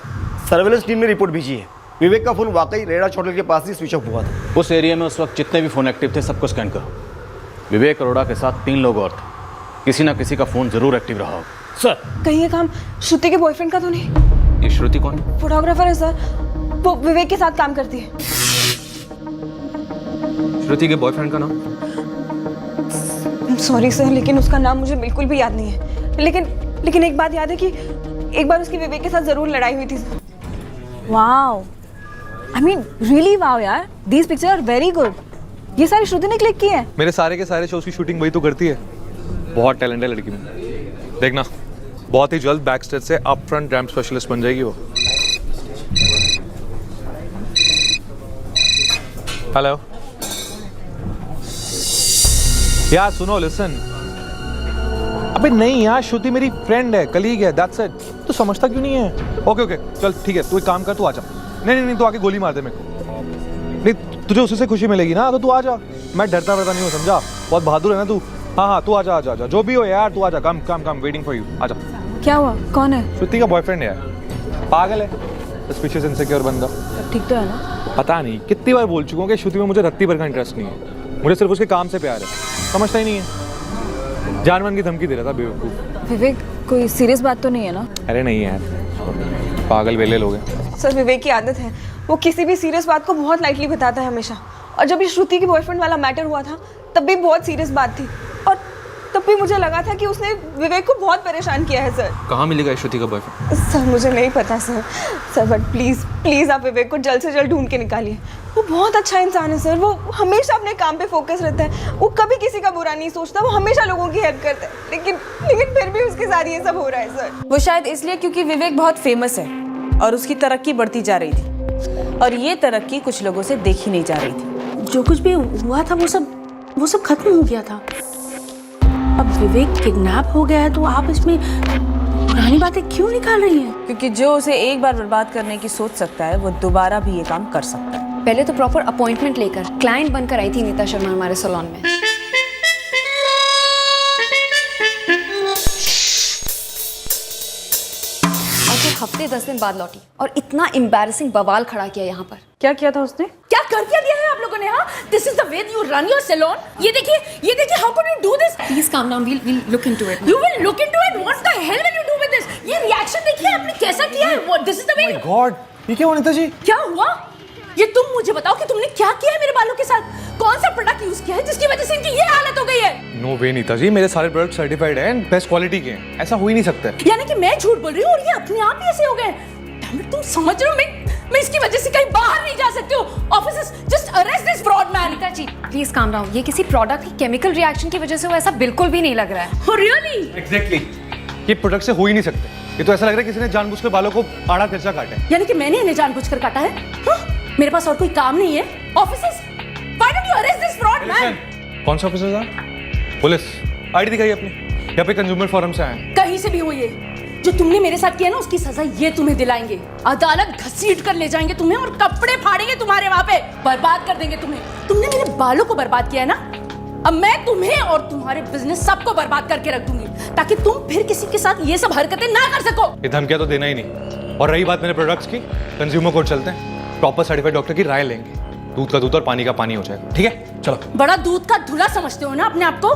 सर्वेलेंस टीम ने रिपोर्ट भेजी है। विवेक का फोन वाकई रेडार होटल के पास ही स्विच ऑफ हुआ था। उस एरिया में उस वक्त जितने भी फोन एक्टिव थे सबको स्कैन करो। विवेक अरोड़ा के साथ 3 लोग और थे, किसी ना किसी का फोन जरूर एक्टिव रहा होगा। सर, कहीं ये काम श्रुति के बॉयफ्रेंड का तो नहीं? ये श्रुति कौन? फोटोग्राफर है सर, वो विवेक के साथ काम करती है। श्रुति के बॉयफ्रेंड का नाम? सॉरी सर, लेकिन उसका नाम मुझे बिल्कुल भी याद नहीं है। लेकिन एक बात याद है कि एक बार उसकी विवेक के साथ जरूर लड़ाई हुई थी sir. Wow, I mean really wow यार, these picture are very good. ये सारी श्रुति ने क्लिक की है। मेरे सारे के सारे शोज की शूटिंग वही तो करती है। बहुत टैलेंट है लड़की में, देखना बहुत ही जल्द बैक स्टेज से अप फ्रंट रैम्प स्पेशलिस्ट बन जाएगी वो। हेलो यार, सुनो, लिसन। अबे नहीं यार, श्रुति मेरी फ्रेंड है, कलीग है, दैट्स इट। तू समझता क्यों नहीं है? ओके चल ठीक है, तू एक काम कर, तू आ जा। नहीं तू आके गोली मार दे मेरे को। नहीं, तुझे उसी से खुशी मिलेगी ना, तो तू आ जा। मैं डरता नहीं हूँ, समझा? बहुत बहादुर है ना तू। हाँ तू आ जा। जो भी हो यार, तू आ जा। कम वेटिंग फॉर यू, आ जा। क्या हुआ? कौन है? श्रुति का बॉयफ्रेंड है यार, पागल है, सस्पिशियस इनसिक्योर बंदा। ठीक तो है ना? पता नहीं कितनी बार बोल चुका हूँ कि श्रुति में मुझे रत्ती भर का इंटरेस्ट नहीं है। मुझे सिर्फ उसके काम से प्यार है, समझता ही नहीं है। जानवन की धमकी दे रहा था बेवकूफ। विवेक, कोई सीरियस बात तो नहीं है ना? अरे नहीं यार, पागल वेले लोग हैं। सर, विवेक की आदत है, वो किसी भी सीरियस बात को बहुत लाइटली बताता है हमेशा। और जब ये श्रुति की बॉयफ्रेंड वाला मैटर हुआ था तब भी बहुत सीरियस बात थी, और तब भी मुझे लगा था कि उसने विवेक को बहुत परेशान किया है। सर, कहाँ मिलेगा श्रुति का बॉयफ्रेंड? सर मुझे नहीं पता सर, बट प्लीज़ आप विवेक को जल्द से जल्द ढूंढ के निकालिए। वो बहुत अच्छा इंसान है सर, वो हमेशा अपने काम पे फोकस रहता है, वो कभी किसी का बुरा नहीं सोचता, वो हमेशा लोगों की हेल्प करता है। लेकिन फिर भी उसके साथ ये सब हो रहा है सर। वो शायद इसलिए क्योंकि विवेक बहुत फेमस है और उसकी तरक्की बढ़ती जा रही थी, और ये तरक्की कुछ लोगों से देखी नहीं जा रही थी। जो कुछ भी हुआ था वो सब खत्म हो गया था। अब विवेक किडनैप हो गया है तो आप इसमें पुरानी बातें क्यों निकाल रही हैं? क्योंकि जो उसे एक बार बर्बाद करने की सोच सकता है वो दोबारा भी ये काम कर सकता है। पहले तो प्रॉपर अपॉइंटमेंट लेकर क्लाइंट बनकर आई थी नीता शर्मा हमारे सैलून में। और फिर हफ्ते 10 दिन बाद लौटी और इतना एम्बैरेसिंग बवाल खड़ा किया यहाँ पर। क्या किया था उसने? क्या कर दिया है आप लोगों ने? हाँ, this is the way you run your salon. ये देखिए, how can you do this? Please calm down, we'll look into it. You will look into it? What the hell will you do with this? ये reaction देखिए आपने कैसा किया है। This is the way. Oh my God, ये क्या हुआ नीता जी? क्या हुआ? ये तुम मुझे बताओ कि तुमने क्या किया है मेरे बालों के साथ? कौन सा प्रोडक्ट यूज किया है जिसकी वजह से इनकी ये हालत हो गई है? नो वे नीता जी, मेरे सारे प्रोडक्ट सर्टिफाइड हैं, बेस्ट क्वालिटी के हैं, ऐसा हो ही नहीं सकता। यानी कि मैं झूठ बोल रही हूँ और ये अपने आप ही ऐसे हो गए? तुम समझ रहे हो मैं इसकी वजह से कहीं बाहर नहीं जा सकती हूँ। Officers, just arrest this fraud man. Nita ji please calm down, ये किसी प्रोडक्ट की केमिकल रिएक्शन की वजह से हो, ऐसा बिल्कुल भी नहीं लग रहा है। Oh, really? एग्जैक्टली, ये प्रोडक्ट से हो ही नहीं सकते। ये तो ऐसा लग रहा है किसी ने जानबूझकर बालों को आड़ा तिरछा काटा है। यानी कि मैंने इन्हें जानबूझकर काटा है? हाँ? मेरे पास और कोई काम नहीं है? Officers, why don't you arrest this fraud man? कौन सा ऑफिसर था? पुलिस, आईडी दिखाइए अपनी। यहाँ पे कंज्यूमर फोरम से आए हैं। कहीं से भी हो, ये जो तुमने मेरे साथ किया ना उसकी सजा ये तुम्हें दिलाएंगे। अदालत घसीट कर ले जाएंगे तुम्हें और कपड़े फाड़ेंगे तुम्हारे, वहां पे बर्बाद कर देंगे तुम्हें। तुमने मेरे बालों को बर्बाद किया है ना, अब मैं तुम्हें और तुम्हारे बिजनेस सबको बर्बाद करके रख दूंगी ताकि तुम फिर किसी के साथ ये सब हरकतें ना कर सको। ये धमकियां तो देना ही नहीं। और रही बात मेरे प्रोडक्ट्स की, कंज्यूमर कोर्ट चलते हैं। प्रॉपर सर्टिफाइड डॉक्टर की राय लेंगे, दूध का दूध और पानी का पानी हो जाएगा। ठीक है, चलो। बड़ा दूध का धुला समझते हो ना अपने आप को?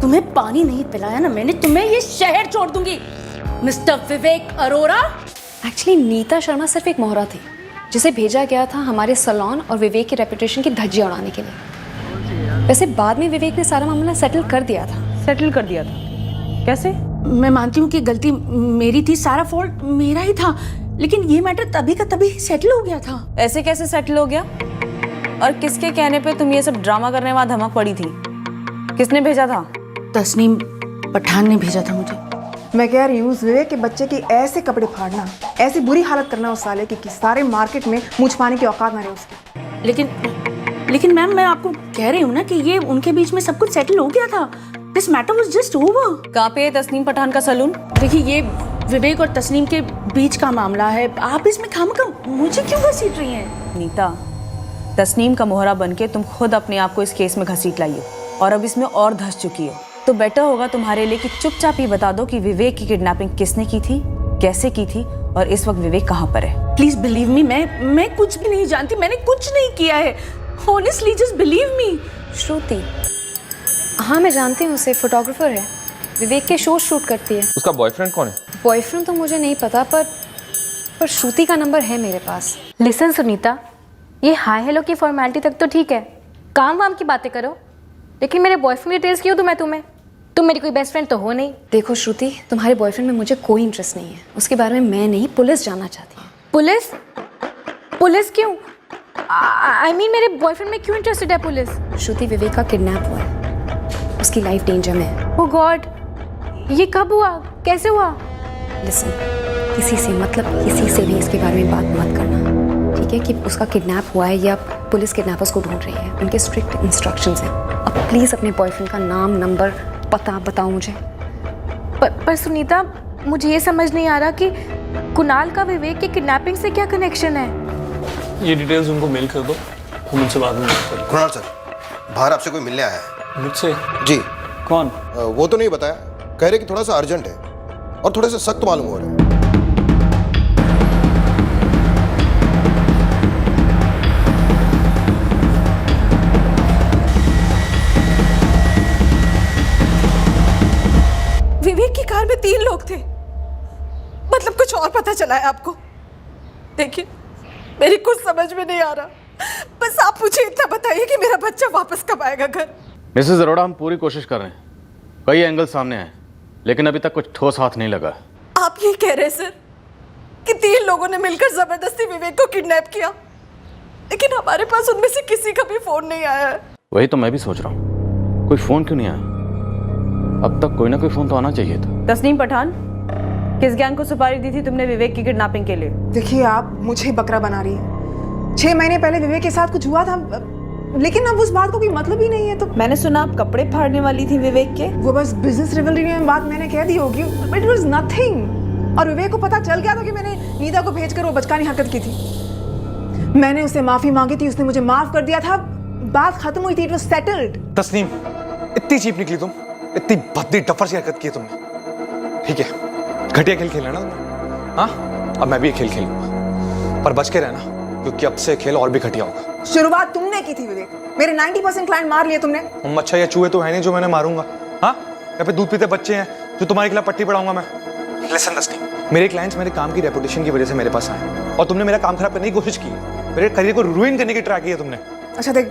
तुम्हें पानी नहीं पिलाया ना मैंने, तुम्हें ये शहर छोड़ दूंगी। मिस्टर विवेक अरोरा। एक्चुअली नीता शर्मा सिर्फ एक मोहरा थी जिसे भेजा गया था हमारे सैलून और विवेक की रेपुटेशन की धज्जियां उड़ाने के लिए। वैसे बाद में विवेक ने सारा मामला सेटल कर दिया था। सेटल कर दिया था? कैसे? मैं मानती हूँ कि गलती मेरी थी, सारा फॉल्ट मेरा ही था, लेकिन ये मैटर तभी का तभी सेटल हो गया था। ऐसे कैसे सेटल हो गया? और किसके कहने पे तुम ये सब ड्रामा करने वहां धमक पड़ी थी? किसने भेजा था? तस्नीम पठान ने भेजा था मुझे। मैं कह रही हूँ विवेक के बच्चे की ऐसे कपड़े फाड़ना, ऐसी बुरी हालत करना उस साले की कि सारे मार्केट में मुंह छुपाने की औकात ना रहे उसकी। लेकिन मैम मैं आपको कह रही हूँ ना कि ये उनके बीच में सब कुछ सेटल हो गया था। This matter was just over. कहाँ पे है तस्नीम पठान का सलून? देखिए ये विवेक और तस्नीम के बीच का मामला है, आप इसमें खामखा मुझे क्यों घसीट रही हैं? नीता, तस्नीम का मोहरा बनके तुम खुद अपने आप को इस केस में घसीट लाई हो और अब इसमें और धंस चुकी हो। तो बेटर होगा तुम्हारे लिए कि चुपचाप ही बता दो कि विवेक की किडनैपिंग किसने की थी, कैसे की थी और इस वक्त विवेक कहाँ पर है। प्लीज बिलीव मी, मैं कुछ भी नहीं जानती, मैंने कुछ नहीं किया है। Honestly just believe me. Shruti, हाँ मैं जानती हूँ, उसे फोटोग्राफर है, विवेक के शो शूट करती है। उसका बॉयफ्रेंड कौन है? बॉयफ्रेंड तो मुझे नहीं पता, पर श्रुति का नंबर है मेरे पास। लिसन सुनीता, ये हाय हेलो की फॉर्मेलिटी तक तो ठीक है, काम वाम की बातें करो, लेकिन मेरे बॉयफ्रेंड डिटेल्स क्यों दूं मैं तुम्हें? तुम मेरी कोई बेस्ट फ्रेंड तो हो नहीं। देखो श्रुति, तुम्हारे बॉयफ्रेंड में मुझे कोई इंटरेस्ट नहीं है, उसके बारे में मैं नहीं, पुलिस जानना चाहती है। पुलिस? पुलिस क्यों? आई मीन मेरे बॉयफ्रेंड में क्यों इंटरेस्टेड है पुलिस? श्रुति, विवेक का किडनैप हुआ है, उसकी लाइफ डेंजर में है। ओह गॉड, ये कब हुआ, कैसे हुआ? लिसन, किसी से भी इसके बारे में बात मत करना, ठीक है? कि उसका किडनैप हुआ है या पुलिस किडनैपर्स को ढूंढ रही है, उनके स्ट्रिक्ट इंस्ट्रक्शंस हैं। अब प्लीज़ अपने बॉयफ्रेंड का नाम, नंबर, पता बताओ मुझे। पर सुनीता, मुझे ये समझ नहीं आ रहा कि कुणाल का विवेक की किडनैपिंग से क्या कनेक्शन है? ये डिटेल्स उनको मेल कर दो, हम उनसे बाद में बात करेंगे। कुणाल सर, बाहर आपसे कोई मिलने आया है। मुझसे? जी। कौन? वो तो नहीं बताया, कह रहे कि थोड़ा सा अर्जेंट है और थोड़े से सख्त मालूम हो रहा है। विवेक की कार में 3 लोग थे, मतलब कुछ और पता चला है आपको? देखिए, मेरी कुछ समझ में नहीं आ रहा, बस आप मुझे इतना बताइए कि मेरा बच्चा वापस कब आएगा घर। मिसेस अरोड़ा, हम पूरी कोशिश कर रहे हैं, कई एंगल सामने आए, लेकिन अभी तक कुछ ठोस हाथ नहीं लगा। आप ये कह रहे हैं सर कि 3 लोगों ने मिलकर जबरदस्ती विवेक को किडनैप किया, लेकिन हमारे पास उनमें से किसी का भी फोन नहीं आया है। वही तो मैं भी सोच रहा हूँ, कोई फोन क्यों नहीं आया? अब तक कोई ना कोई फोन तो आना चाहिए था। तस्नीम पठान, किस गैंग को सुपारी दी थी तुमने विवेक की किडनैपिंग के लिए? देखिए, आप मुझे बकरा बना रही है। 6 महीने पहले विवेक के साथ कुछ हुआ था, लेकिन अब उस बात को कोई मतलब ही नहीं है। तो मैंने सुना आप कपड़े फाड़ने वाली थी विवेक के। वो बस बिजनेस रिवलरी में बात मैंने कह दी होगी, बट इट वाज नथिंग। और विवेक को पता चल गया था कि मैंने नीता को भेजकर वो बचकानी हरकत की थी। मैंने उससे माफी मांगी थी, उसने मुझे माफ कर दिया था, बात खत्म हुई थी, इट वाज सेटल्ड। तस्नीम, इतनी चीप निकली तुम, इतनी भद्दी डफर सी हरकत की तुमने। ठीक है, घटिया खेल खेलना ना तुमने, हाँ? अब मैं भी ये खेल खेलूंगा, पर बच के रहना, क्योंकि अब से खेल और भी घटिया होगा। शुरुआत तुमने की थी विवेक, मेरे 90% क्लाइंट मार लिए तुमने। मच्छर या चूहे तो है नहीं जो मैंने मारूंगा, हाँ? या फिर दूध पीते बच्चे हैं जो तुम्हारे खिलाफ पट्टी पढ़ाऊंगा मैं। लिसन तस्नीम, मेरे क्लाइंट्स मेरे काम की रेपुटेशन की वजह से मेरे पास आए, और तुमने मेरा काम खराब करने की कोशिश की है, मेरे करियर को रुइन करने की ट्राई की है तुमने। अच्छा देख,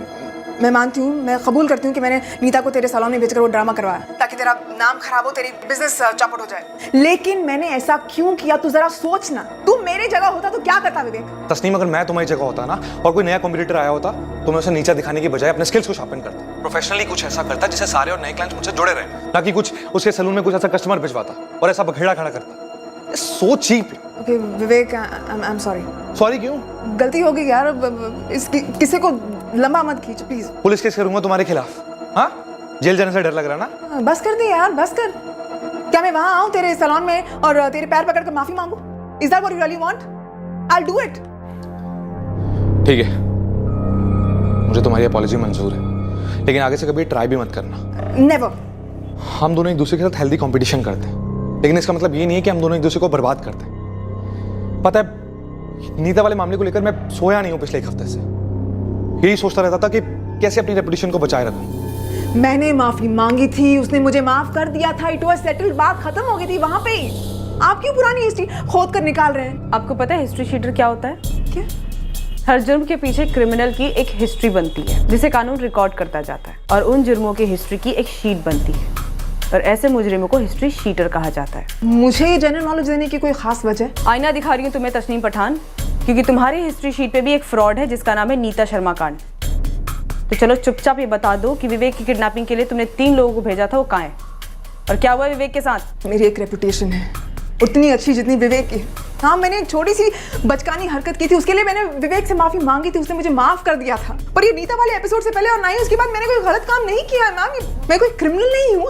मैं मानती हूँ, मैं कबूल करती हूँ कि मैंने नीता को तेरे सैलून में भेजकर वो ड्रामा करवाया ताकि तेरा नाम खराब हो, तेरी बिजनेस चौपट हो जाए। लेकिन मैंने ऐसा क्यों किया, तू जरा सोच ना। तू मेरी जगह होता तो क्या करता विवेक? तस्नीम, अगर मैं तुम्हारी जगह होता ना और कोई नया कॉम्पिटिटर आया होता तो मैं उसे नीचा दिखाने की बजाय अपने स्किल्स को शार्पन करता, प्रोफेशनली कुछ ऐसा करता जिससे सारे और नए क्लाइंट्स मुझसे जुड़े रहे, ताकि कुछ उसके सैलून में कुछ ऐसा कस्टमर भिजवाता और ऐसा बखेड़ा खड़ा करता। So cheap. Okay Vivek, I am sorry. Sorry क्यों? गलती हो गई यार, किसी को लंबा मत खींच प्लीज। पुलिस केस करूंगा तुम्हारे खिलाफ, हाँ? जेल जाने से डर लग रहा ना? बस कर दे यार, बस कर। क्या मैं वहां आऊं तेरे सैलून में और तेरे पैर पकड़ कर माफी मांगू? Is that what you really want? I will do it. ठीक है, मुझे तुम्हारी अपॉलॉजी मंजूर है, लेकिन आगे से कभी ट्राई भी मत करना। नेवर। हम दोनों एक दूसरे के साथ हेल्दी कंपटीशन करते हैं, लेकिन इसका मतलब ये नहीं है कि हम दोनों एक दूसरे को बर्बाद करते हैं। पता है, नीता वाले मामले को लेकर मैं सोया नहीं हूं पिछले एक हफ्ते से। यही सोचता रहता था कि कैसे अपनी रेपुटेशन को बचाए रखूं। मैंने माफी मांगी थी, उसने मुझे माफ कर दिया था, इट वाज सेटल्ड, बात खत्म हो गई थी वहां पे ही। आप क्यों पुरानी हिस्ट्री खोद कर निकाल रहे हैं? आपको पता है हिस्ट्री शीटर क्या होता है? क्या? हर जुर्म के पीछे क्रिमिनल की एक हिस्ट्री बनती है जिसे कानून रिकॉर्ड करता जाता है, और उन जुर्मों की हिस्ट्री की एक शीट बनती है, और ऐसे मुजरिमों को हिस्ट्री शीटर कहा जाता है। मुझे ये जनरल नॉलेज देने की कोई खास वजह? आईना दिखा रही हूँ तुम्हें तस्नीम पठान, क्योंकि तुम्हारी हिस्ट्री शीट पे भी एक फ्रॉड है जिसका नाम है नीता शर्मा कांड। तो चलो चुपचाप ये बता दो कि विवेक की किडनैपिंग के लिए तुमने 3 लोगों को भेजा था, वो कहाँ है और क्या हुआ विवेक के साथ? मेरी एक रेपुटेशन है, उतनी अच्छी जितनी विवेक की। हाँ, मैंने एक छोटी सी बचकानी हरकत की थी, उसके लिए मैंने विवेक से माफी मांगी थी, उसने मुझे माफ कर दिया था। पर ये नीता वाले एपिसोड से पहले और ना ही उसके बाद मैंने कोई गलत काम नहीं किया है मैम। मैं कोई क्रिमिनल नहीं हूँ,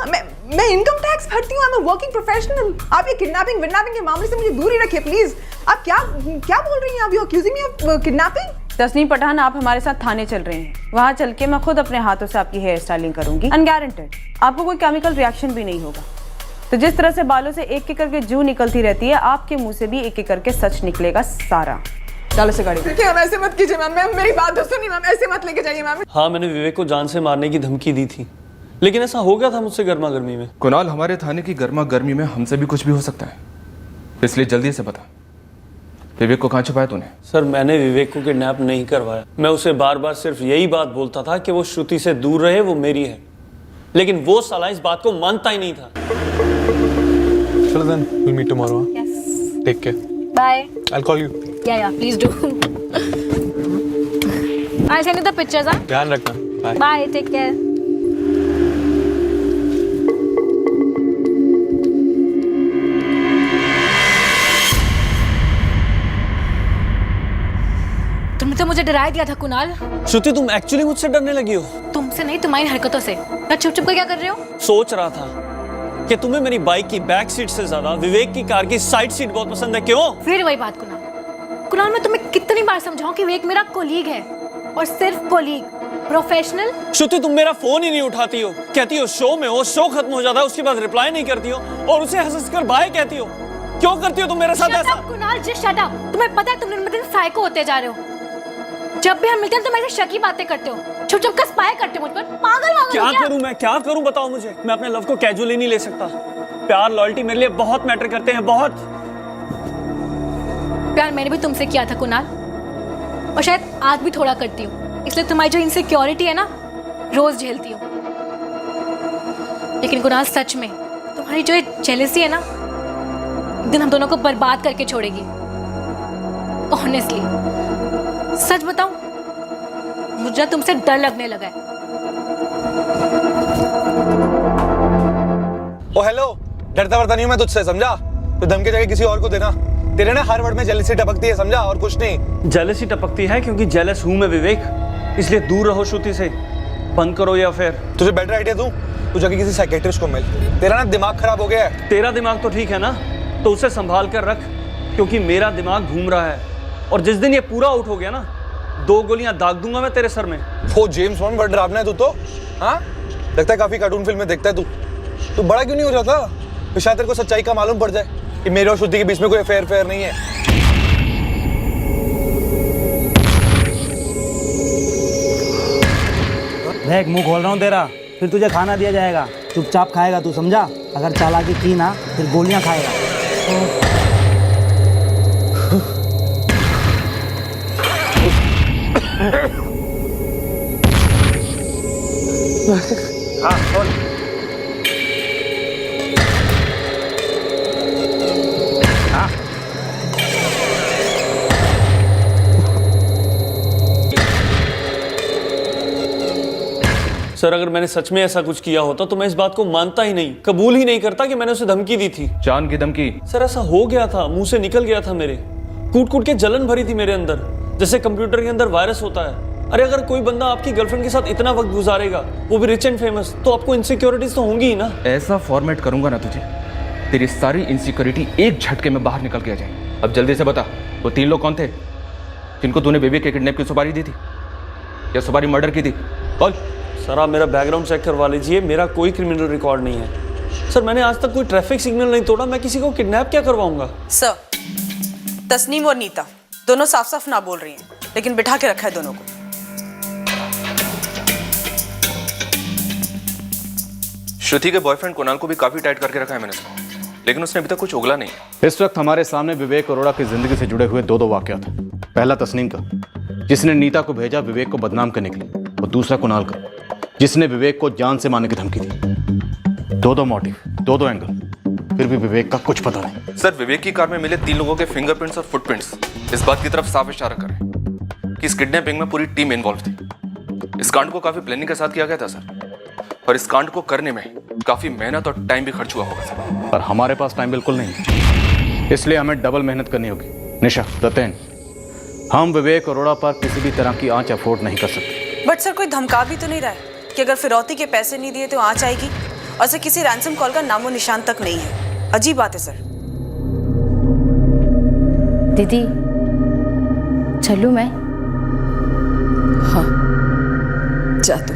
मैं इनकम टैक्स भरती हूँ, आई एम वर्किंग प्रोफेशनल। आप ये किडनैपिंग विडनैपिंग के मामले से मुझे दूर ही रखिए प्लीज। आप क्या बोल रही हैं? आप you accusing me of kidnapping? Tasneem Pathan, आप हमारे साथ थाने चल रहे हैं, वहाँ चल के मैं खुद अपने हाथों से आपकी हेयर स्टाइलिंग करूंगी, अनगारंटेड। आपको कोई केमिकल रिएक्शन भी नहीं होगा। तो जिस तरह से बालों से एक एक करके जू निकलती रहती है, आपके मुंह से भी एक एक करके सच निकलेगा सारा। चलो से गाड़ी। देखिए मैम, ऐसे मत कीजिए मैम, मेरी बात तो सुनिए मैम, ऐसे मत लेके जाइए मैम। हाँ, मैंने विवेक को जान से मारने की धमकी दी थी, लेकिन ऐसा हो गया था मुझसे गर्मा गर्मी में। कुणाल, हमारे थाने की गर्मा गर्मी में हमसे भी कुछ भी हो सकता है, इसलिए जल्दी से बता, विवेक को कहाँ छुपाया तूने? सर, मैंने विवेक को किडनैप नहीं करवाया। मैं उसे बार बार सिर्फ यही बात बोलता था कि वो श्रुति से दूर रहे, वो मेरी है, लेकिन वो साला इस बात को मानता ही नहीं था। चलो then, we'll meet tomorrow. Yes. Take care. Bye. I'll call you. Yeah, please do. I'll send you the pictures, huh? ध्यान रखना. Bye. Bye, take care. तुमने तो मुझे डरा दिया था कुणाल। श्रुति, तुम एक्चुअली मुझसे डरने लगी हो? तुमसे नहीं, तुम्हारी हरकतों से। क्या चुप चुप कर क्या कर रहे हो? सोच रहा था कि तुम्हें मेरी बाइक की बैक सीट से ज्यादा विवेक की कार की साइड सीट बहुत पसंद है। क्यों? फिर वही बात कुणाल, मैं तुम्हें कितनी बार समझाऊं कि विवेक मेरा कोलीग है, और सिर्फ कोलीग, प्रोफेशनल। श्रुति, तुम मेरा फोन ही नहीं उठाती हो, कहती हो शो में हो, शो खत्म हो जाता है, उसके बाद रिप्लाई नहीं करती हो, और उसे हंस कर बाय कहती हो। क्यों करती हो तुम मेरे साथ ऐसा? Kunal, just shut up. तुम्हें पता है तुम दिन ब दिन साइको होते जा रहे हो। जब भी हम मिलते हैं तो मेरे शकी बातें करते हो, छुप छुप कर स्पाई करते हो मुझ पर। पागल क्या करूं मैं, क्या करूं बताओ मुझे। मैं अपने लव को कैजुअली नहीं ले सकता। प्यार, लॉयल्टी मेरे लिए बहुत मैटर करते हैं, बहुत। प्यार मैंने भी तुमसे किया था कुणाल, और शायद आज भी थोड़ा करती हूँ, इसलिए तुम्हारी जो इनसिक्योरिटी है ना, रोज झेलती हूँ। लेकिन कुणाल, सच में तुम्हारी जो ये जेलसी है ना, एक दिन हम दोनों को बर्बाद करके छोड़ेगी। ऑनेस्टली सच बताऊं, मुझे तुमसे डर लगने लगा है। ओ हेलो, डरता वरता नहीं हूं मैं तुझसे, समझा? तो धमकी जगह किसी और को देना। तेरे ना हर वर्ड में जेलसी टपकती है, समझा? और कुछ नहीं। जेलसी टपकती है क्योंकि जेलस हूं मैं विवेक, इसलिए दूर रहो श्रुति से। बंद करो या फिर तुझे बेटर आइडिया दूं? तू जाके किसी साइकियाट्रिस्ट को मिल। तेरा ना दिमाग खराब हो गया है। तेरा दिमाग तो ठीक है ना, तो उसे संभाल कर रख, क्योंकि मेरा दिमाग घूम रहा है, और जिस दिन ये पूरा आउट हो गया ना, 2 गोलियां दाग दूंगा मैं तेरे सर में। वो जेम्स बॉन्ड बड़ा डरावना है तू तो। हाँ, लगता है काफी कार्टून फिल्म में देखता है तू बड़ा क्यों नहीं हो जाता? तो शायद तेरे को सच्चाई का मालूम पड़ जाए कि मेरे और श्रुति के बीच में कोई अफेयर नहीं है। देख, मुंह खोल रहा हूँ तेरा, फिर तुझे खाना दिया जाएगा। चुपचाप खाएगा तू, समझा? अगर चालाकी की ना, फिर गोलियां खाएगा। हाँ, बोल। हाँ। सर, अगर मैंने सच में ऐसा कुछ किया होता तो मैं इस बात को मानता ही नहीं, कबूल ही नहीं करता कि मैंने उसे धमकी दी थी। जान की धमकी? सर, ऐसा हो गया था, मुंह से निकल गया था मेरे, कूट कूट के जलन भरी थी मेरे अंदर, जैसे कंप्यूटर के अंदर वायरस होता है। अरे अगर कोई बंदा आपकी गर्लफ्रेंड के साथ इतना वक्त गुजारेगा, वो भी रिच एंड फेमस, तो आपको इनसिक्योरिटीज तो होंगी ही ना। ऐसा फॉर्मेट करूंगा ना तुझे, तेरी सारी इनसिक्योरिटी एक झटके में बाहर निकल के आ जाए। अब जल्दी से बता, वो 3 लोग कौन थे जिनको तूने बेबी के किडनैप की सुपारी दी थी, या सुपारी मर्डर की थी? बोल। सर, आप मेरा बैकग्राउंड चेक करवा लीजिए, मेरा कोई क्रिमिनल रिकॉर्ड नहीं है। सर, मैंने आज तक कोई ट्रैफिक सिग्नल नहीं तोड़ा, मैं किसी को किडनैप क्या करवाऊंगा? सर, तस्नीम और नीता दोनों साफ साफ ना बोल रही हैं, लेकिन बिठा के रखा है दोनों को। श्रुति के बॉयफ्रेंड कुणाल को भी काफी टाइट करके रखा है मैंने सुना, लेकिन उसने अभी तक कुछ उगला नहीं। इस वक्त हमारे सामने विवेक अरोड़ा की जिंदगी से जुड़े हुए दो वाकयात हैं। पहला तस्नीम का, जिसने नीता को भेजा विवेक को बदनाम करने के लिए, और दूसरा कुणाल का, जिसने विवेक को जान से मारने की धमकी दी। दो मोटिव, दो एंगल, फिर भी विवेक का कुछ पता नहीं। सर, विवेक की कार में मिले 3 लोगों के फिंगरप्रिंट्स और फुटप्रिंट्स इस बात की तरफ साफ इशारा कर रहे हैं कि इस किडनैपिंग में पूरी टीम इन्वॉल्व थी। इस कांड को काफी प्लानिंग के साथ किया गया था सर, और इस कांड को करने में काफी मेहनत और टाइम भी खर्च हुआ होगा सर। पर हमारे पास टाइम बिल्कुल नहीं है, इसलिए हमें डबल मेहनत करनी होगी। निशा, दत्तेन, हम विवेक अरोड़ा पर किसी भी तरह की आंच अफोर्ड नहीं कर सकते। बट सर, कोई धमका भी तो नहीं रहा है कि अगर फिरौती के पैसे नहीं दिए तो आंच आएगी, और सर किसी रैंसम कॉल का नामो निशान तक नहीं है। अजीब बात है सर। दीदी चलूं मैं? हाँ जा तू।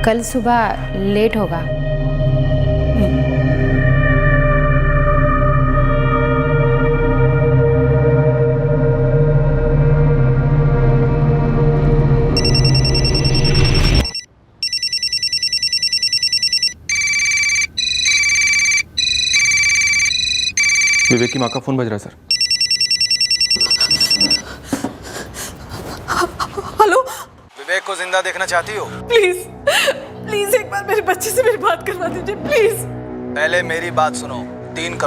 कल सुबह लेट होगा। विवेक की माँ का फोन बज रहा है सर। हेलो, विवेक को जिंदा देखना चाहती हो? प्लीज प्लीज एक बार मेरे बच्चे से मेरी बात करवा दीजिए प्लीज। पहले मेरी बात सुनो। 3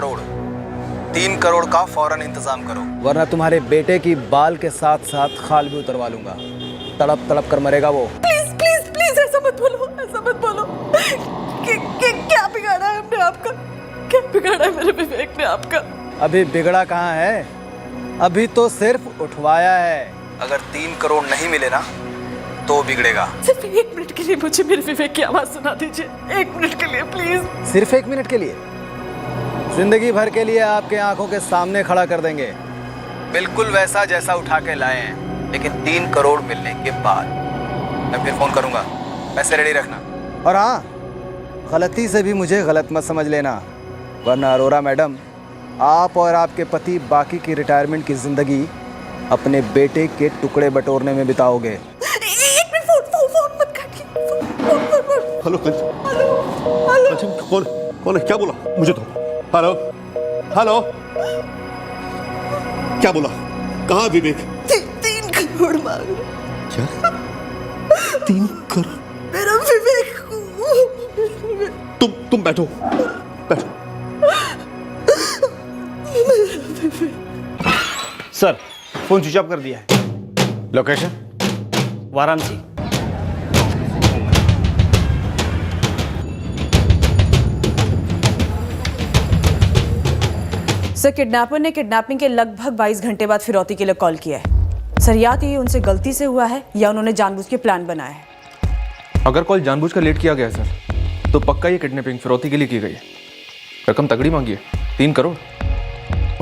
करोड़ का फौरन इंतजाम करो, वरना तुम्हारे बेटे की बाल के साथ साथ खाल भी उतरवा लूंगा। तड़प तड़प कर मरेगा वो। प्लीज प्लीज प्लीज ऐसा मत बोलो, ऐसा मत बोलो। क्या बिगाड़ा है हमने आपका? क्या बिगाड़ा है मेरे विवेक ने आपका? अभी बिगड़ा कहाँ है, अभी तो सिर्फ उठवाया है। अगर 3 करोड़ नहीं मिले ना तो बिगड़ेगा। सिर्फ 1 मिनट के लिए मुझे मेरे विवेक की आवाज सुना दीजिए, 1 मिनट के लिए प्लीज। सिर्फ 1 मिनट के लिए? जिंदगी भर के लिए आपके आंखों के सामने खड़ा कर देंगे, बिल्कुल वैसा जैसा उठा के लाए हैं, लेकिन 3 करोड़ मिलने के बाद मैं फिर फोन करूंगा। पैसे रेडी रखना। और हाँ, गलती से भी मुझे गलत मत समझ लेना, वरना अरोरा मैडम, आप और आपके पति बाकी की रिटायरमेंट की जिंदगी अपने बेटे के टुकड़े बटोरने में बिताओगे। एक मिनट, फोन मत काटिए। हेलो कौन है? क्या बोला? मुझे तो हेलो क्या बोला? कहाँ विवेक? 3 करोड़ मांग। क्या? 3 करोड़? मेरा विवेक। तुम बैठो। सर, फोन स्विच ऑफ कर दिया है। लोकेशन? वाराणसी। सर, किडनैपर ने किडनैपिंग के लगभग 22 घंटे बाद फिरौती के लिए कॉल किया है। सर, या तो ये उनसे गलती से हुआ है या उन्होंने जानबूझ के प्लान बनाया है। अगर कॉल जानबूझ कर लेट किया गया है सर, तो पक्का ये किडनैपिंग फिरौती के लिए की गई है। रकम तगड़ी मांगी है, 3 करोड़।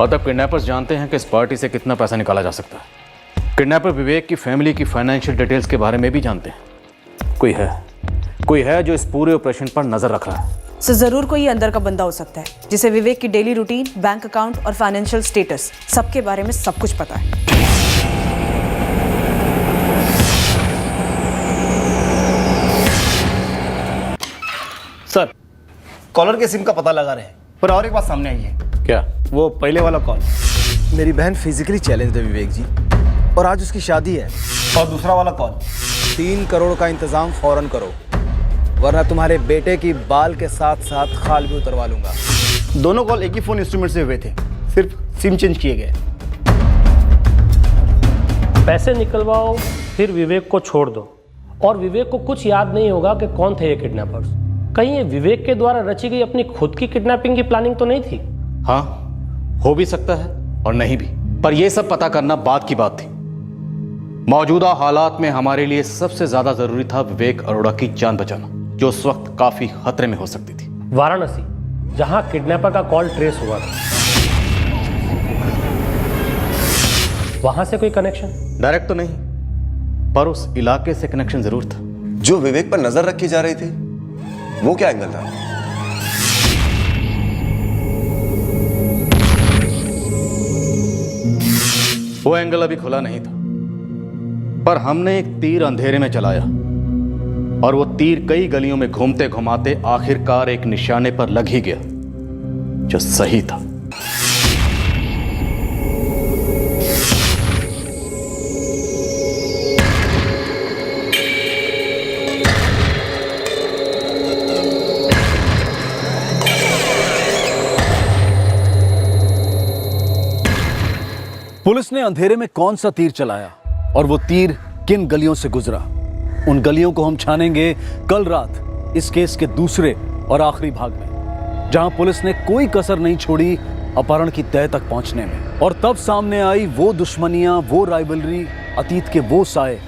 मतलब किडनैपर्स जानते हैं कि इस पार्टी से कितना पैसा निकाला जा सकता है। किडनैपर विवेक की फैमिली की फाइनेंशियल डिटेल्स के बारे में भी जानते हैं। कोई है जो इस पूरे ऑपरेशन पर नजर रख रहा है। सर, जरूर कोई अंदर का बंदा हो सकता है जिसे विवेक की डेली रूटीन, बैंक अकाउंट और फाइनेंशियल स्टेटस सबके बारे में सब कुछ पता है। सर, कॉलर के सिम का पता लगा रहे हैं, पर और एक बात सामने आई है। क्या? वो पहले वाला कॉल। मेरी बहन फिजिकली चैलेंज है विवेक जी, और आज उसकी शादी है। और दूसरा वाला कॉल, 3 करोड़ का इंतजाम फौरन करो, वरना तुम्हारे बेटे की बाल के साथ साथ खाल भी उतरवा लूंगा। दोनों कॉल एक ही फोन इंस्ट्रूमेंट से हुए थे, सिर्फ सिम चेंज किए गए। पैसे निकलवाओ, फिर विवेक को छोड़ दो, और विवेक को कुछ याद नहीं होगा कि कौन थे ये किडनैपर्स। कहीं ये विवेक के द्वारा रची गई अपनी खुद की किडनैपिंग की प्लानिंग तो नहीं थी? हाँ, हो भी सकता है और नहीं भी, पर यह सब पता करना बाद की बात थी। मौजूदा हालात में हमारे लिए सबसे ज्यादा जरूरी था विवेक अरोड़ा की जान बचाना, जो उस वक्त काफी खतरे में हो सकती थी। वाराणसी, जहां किडनैपर का कॉल ट्रेस हुआ था, वहां से कोई कनेक्शन? डायरेक्ट तो नहीं, पर उस इलाके से कनेक्शन जरूर था। जो विवेक पर नजर रखी जा रही थी, वो क्या एंगल था? वो एंगल अभी खुला नहीं था, पर हमने एक तीर अंधेरे में चलाया और वो तीर कई गलियों में घूमते घुमाते आखिरकार एक निशाने पर लग ही गया जो सही था। पुलिस ने अंधेरे में कौन सा तीर चलाया और वो तीर किन गलियों से गुजरा, उन गलियों को हम छानेंगे कल रात इस केस के दूसरे और आखिरी भाग में, जहां पुलिस ने कोई कसर नहीं छोड़ी अपहरण की तह तक पहुंचने में। और तब सामने आई वो दुश्मनियां, वो राइवलरी, अतीत के वो साए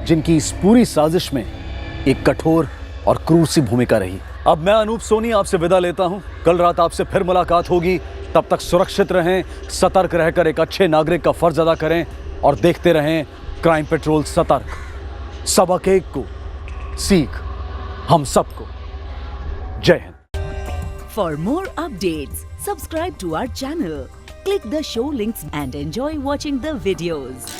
जिनकी इस पूरी साजिश में एक कठोर और क्रूर सी भूमिका रही। अब मैं अनूप सोनी आपसे विदा लेता हूं। कल रात आपसे फिर मुलाकात होगी। तब तक सुरक्षित रहें, सतर्क रहकर एक अच्छे नागरिक का फर्ज अदा करें और देखते रहें क्राइम पेट्रोल सतर्क। सबक एक को, सीख हम सबको। Jai Hind. For more updates, subscribe to our channel, click the show links and enjoy watching the videos.